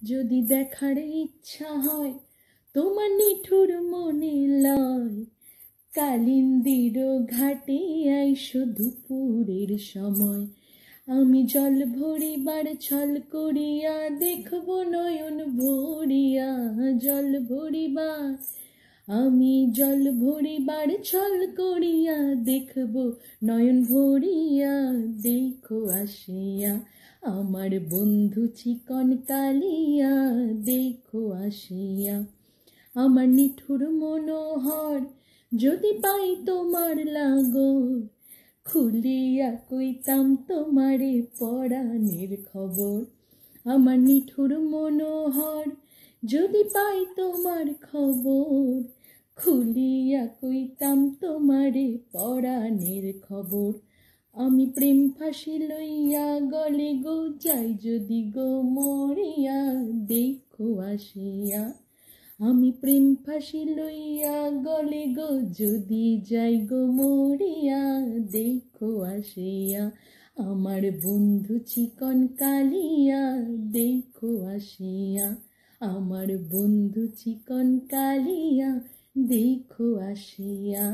যদি দেখার ইচ্ছা হয় তোমার নিঠুর মনে লয়, কালিন্দির ঘাটে আইসো দুপুরের সময়। আমি জল ভরিবার ছল করিয়া দেখব নয়ন ভরিয়া, জল ভরিবার আমি জল ভরিবার ছল করিয়া দেখব নয়ন ভরিয়া। দেখো আসিয়া আমার বন্ধু চিকন কালিয়া, দেখো আসিয়া আমার নিঠুর মনোহর। যদি পাই তোমার লাগর, খুলিয়া কইতাম তোমারে পরাণের খবর। আমার নিঠুর মনোহর, যদি পাই তোমার খবর, খুলিয়া কইতাম তোমারে পরাণের খবর। আমি প্রেম ফাঁসি লইয়া গলে গো যাই যদি গো মরিয়া, দেখো আসিয়া আমি প্রেম ফাঁসি লইয়া গলে গো যদি যাই গো মরিয়া, দেখো আসিয়া আমার বন্ধু চিকন কালিয়া, দেখো আসিয়া আমার বন্ধু চিকন কালিয়া, দেখো আসিয়া।